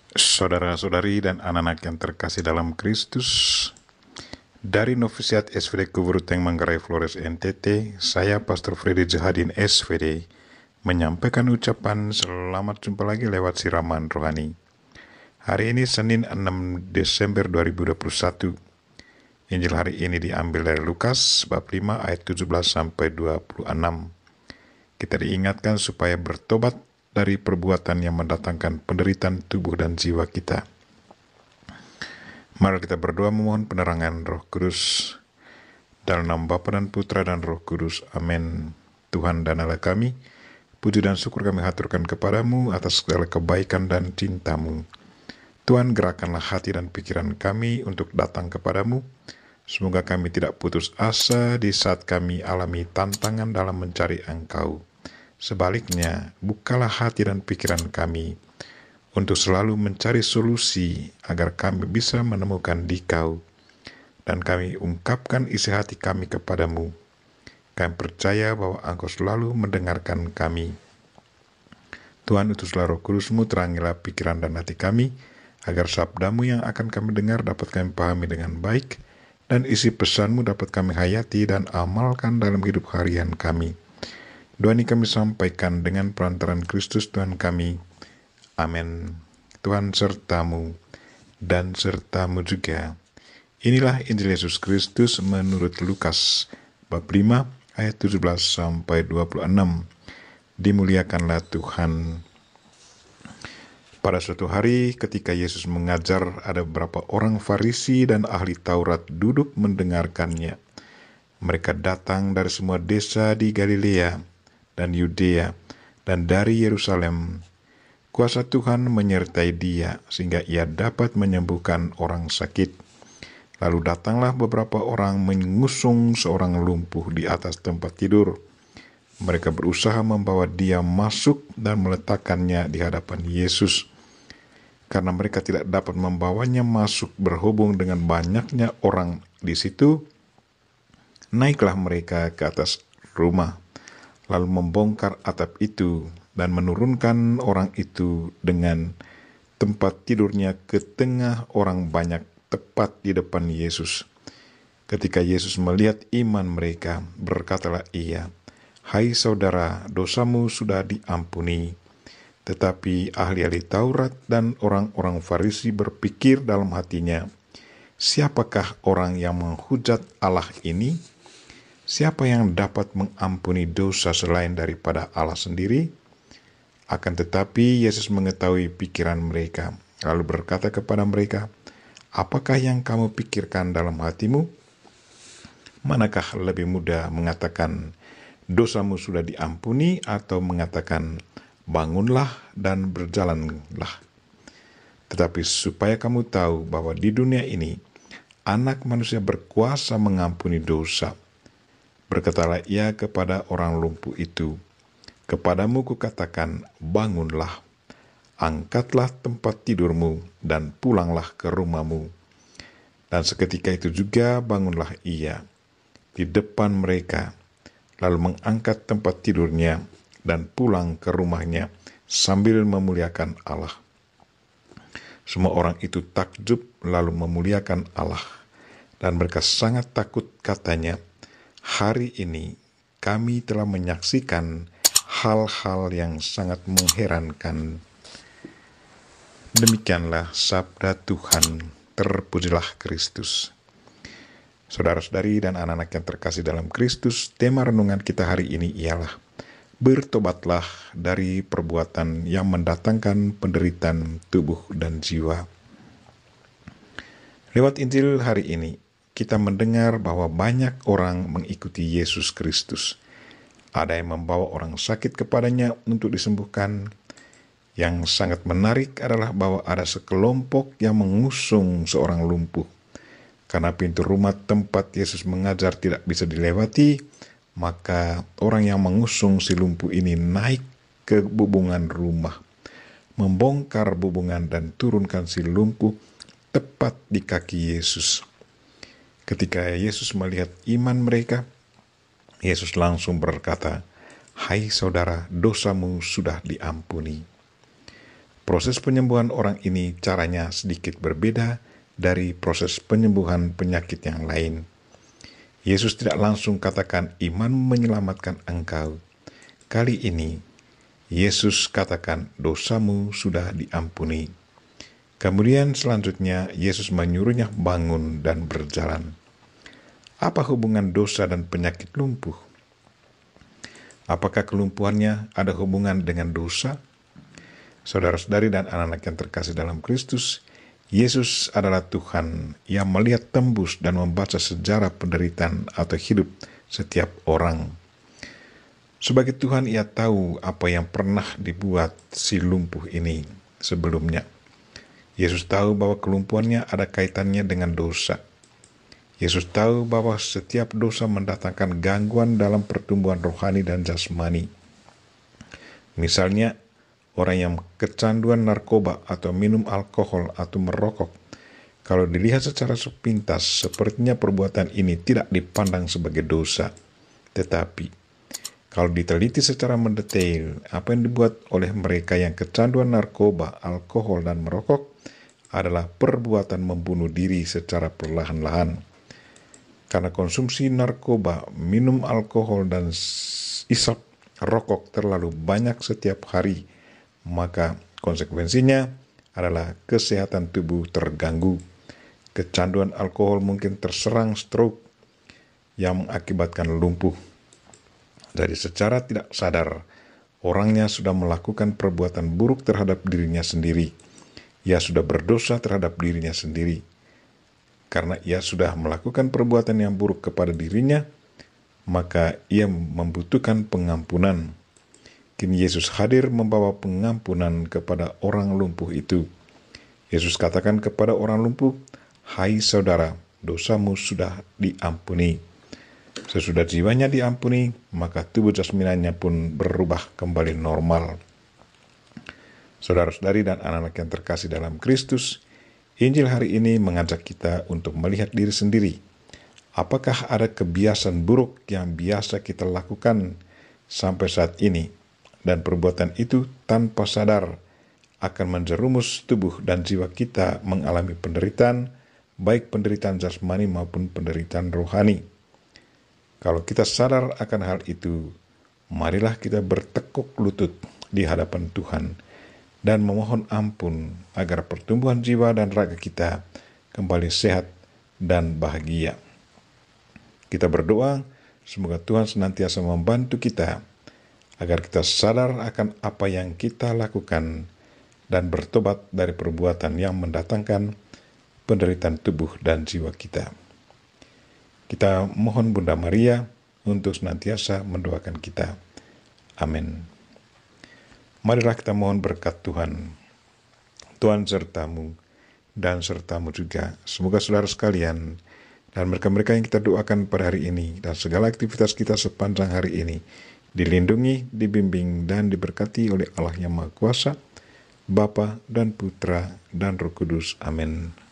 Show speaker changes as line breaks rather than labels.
Saudara-saudari dan anak-anak yang terkasih dalam Kristus, dari Novisiat SVD Kuburuteng Manggarai Flores NTT, saya Pastor Freddy Jahadin SVD menyampaikan ucapan selamat jumpa lagi lewat siraman rohani. Hari ini Senin 6 Desember 2021. Injil hari ini diambil dari Lukas bab 5 ayat 17 sampai 26. Kita diingatkan supaya bertobat dari perbuatan yang mendatangkan penderitaan tubuh dan jiwa kita. Mari kita berdoa memohon penerangan Roh Kudus. Dalam nama Bapa dan Putra dan Roh Kudus. Amin. Tuhan dan Allah kami, puji dan syukur kami haturkan kepadamu atas segala kebaikan dan cintamu. Tuhan, gerakkanlah hati dan pikiran kami untuk datang kepadamu. Semoga kami tidak putus asa di saat kami alami tantangan dalam mencari Engkau. Sebaliknya, bukalah hati dan pikiran kami untuk selalu mencari solusi agar kami bisa menemukan Dikau. Dan kami ungkapkan isi hati kami kepadamu. Kami percaya bahwa Engkau selalu mendengarkan kami. Tuhan, utuslah Roh Kudus-Mu, terangilah pikiran dan hati kami, agar sabdamu yang akan kami dengar dapat kami pahami dengan baik, dan isi pesan-Mu dapat kami hayati dan amalkan dalam hidup harian kami. Doa ini kami sampaikan dengan perantaran Kristus Tuhan kami. Amin. Tuhan sertamu dan sertamu juga. Inilah Injil Yesus Kristus menurut Lukas bab 5 ayat 17 sampai 26. Dimuliakanlah Tuhan. Pada suatu hari ketika Yesus mengajar, ada beberapa orang Farisi dan ahli Taurat duduk mendengarkannya. Mereka datang dari semua desa di Galilea dan Yudea dan dari Yerusalem. Kuasa Tuhan menyertai dia sehingga ia dapat menyembuhkan orang sakit. Lalu datanglah beberapa orang mengusung seorang lumpuh di atas tempat tidur. Mereka berusaha membawa dia masuk dan meletakkannya di hadapan Yesus. Karena mereka tidak dapat membawanya masuk berhubung dengan banyaknya orang di situ, naiklah mereka ke atas rumah, lalu membongkar atap itu dan menurunkan orang itu dengan tempat tidurnya ke tengah orang banyak tepat di depan Yesus. Ketika Yesus melihat iman mereka, berkatalah ia, "Hai saudara, dosamu sudah diampuni." Tetapi ahli-ahli Taurat dan orang-orang Farisi berpikir dalam hatinya, "Siapakah orang yang menghujat Allah ini? Siapa yang dapat mengampuni dosa selain daripada Allah sendiri?" Akan tetapi Yesus mengetahui pikiran mereka, lalu berkata kepada mereka, "Apakah yang kamu pikirkan dalam hatimu? Manakah lebih mudah mengatakan, 'Dosamu sudah diampuni,' atau mengatakan, 'Bangunlah dan berjalanlah'? Tetapi supaya kamu tahu bahwa di dunia ini, Anak Manusia berkuasa mengampuni dosa." Berkatalah ia kepada orang lumpuh itu, "Kepadamu kukatakan, bangunlah, angkatlah tempat tidurmu, dan pulanglah ke rumahmu." Dan seketika itu juga bangunlah ia di depan mereka, lalu mengangkat tempat tidurnya dan pulang ke rumahnya sambil memuliakan Allah. Semua orang itu takjub lalu memuliakan Allah, dan mereka sangat takut, katanya, "Hari ini kami telah menyaksikan hal-hal yang sangat mengherankan." Demikianlah sabda Tuhan. Terpujilah Kristus. Saudara-saudari dan anak-anak yang terkasih dalam Kristus, tema renungan kita hari ini ialah bertobatlah dari perbuatan yang mendatangkan penderitaan tubuh dan jiwa. Lewat Injil hari ini, kita mendengar bahwa banyak orang mengikuti Yesus Kristus. Ada yang membawa orang sakit kepadanya untuk disembuhkan. Yang sangat menarik adalah bahwa ada sekelompok yang mengusung seorang lumpuh. Karena pintu rumah tempat Yesus mengajar tidak bisa dilewati, maka orang yang mengusung si lumpuh ini naik ke bubungan rumah, membongkar bubungan dan turunkan si lumpuh tepat di kaki Yesus. Ketika Yesus melihat iman mereka, Yesus langsung berkata, "Hai saudara, dosamu sudah diampuni." Proses penyembuhan orang ini caranya sedikit berbeda dari proses penyembuhan penyakit yang lain. Yesus tidak langsung katakan iman menyelamatkan engkau. Kali ini, Yesus katakan dosamu sudah diampuni. Kemudian selanjutnya Yesus menyuruhnya bangun dan berjalan. Apa hubungan dosa dan penyakit lumpuh? Apakah kelumpuhannya ada hubungan dengan dosa? Saudara-saudari dan anak-anak yang terkasih dalam Kristus, Yesus adalah Tuhan yang melihat tembus dan membaca sejarah penderitaan atau hidup setiap orang. Sebagai Tuhan, Ia tahu apa yang pernah dibuat si lumpuh ini sebelumnya. Yesus tahu bahwa kelumpuhannya ada kaitannya dengan dosa. Yesus tahu bahwa setiap dosa mendatangkan gangguan dalam pertumbuhan rohani dan jasmani. Misalnya, orang yang kecanduan narkoba atau minum alkohol atau merokok, kalau dilihat secara sepintas, sepertinya perbuatan ini tidak dipandang sebagai dosa. Tetapi, kalau diteliti secara mendetail, apa yang dibuat oleh mereka yang kecanduan narkoba, alkohol, dan merokok adalah perbuatan membunuh diri secara perlahan-lahan. Karena konsumsi narkoba, minum alkohol, dan isap rokok terlalu banyak setiap hari, maka konsekuensinya adalah kesehatan tubuh terganggu. Kecanduan alkohol mungkin terserang stroke yang mengakibatkan lumpuh. Jadi secara tidak sadar, orangnya sudah melakukan perbuatan buruk terhadap dirinya sendiri. Ia sudah berdosa terhadap dirinya sendiri. Karena ia sudah melakukan perbuatan yang buruk kepada dirinya, maka ia membutuhkan pengampunan. Kini Yesus hadir membawa pengampunan kepada orang lumpuh itu. Yesus katakan kepada orang lumpuh, "Hai saudara, dosamu sudah diampuni." Sesudah jiwanya diampuni, maka tubuh jasmaninya pun berubah kembali normal. Saudara-saudari dan anak-anak yang terkasih dalam Kristus, Injil hari ini mengajak kita untuk melihat diri sendiri. Apakah ada kebiasaan buruk yang biasa kita lakukan sampai saat ini, dan perbuatan itu tanpa sadar akan menjerumus tubuh dan jiwa kita mengalami penderitaan, baik penderitaan jasmani maupun penderitaan rohani. Kalau kita sadar akan hal itu, marilah kita bertekuk lutut di hadapan Tuhan dan memohon ampun agar pertumbuhan jiwa dan raga kita kembali sehat dan bahagia. Kita berdoa, semoga Tuhan senantiasa membantu kita agar kita sadar akan apa yang kita lakukan dan bertobat dari perbuatan yang mendatangkan penderitaan tubuh dan jiwa kita. Kita mohon Bunda Maria untuk senantiasa mendoakan kita. Amin. Marilah kita mohon berkat Tuhan. Tuhan sertamu dan sertamu juga. Semoga saudara sekalian dan mereka-mereka yang kita doakan pada hari ini dan segala aktivitas kita sepanjang hari ini dilindungi, dibimbing, dan diberkati oleh Allah yang Maha Kuasa, Bapa dan Putra dan Roh Kudus. Amin.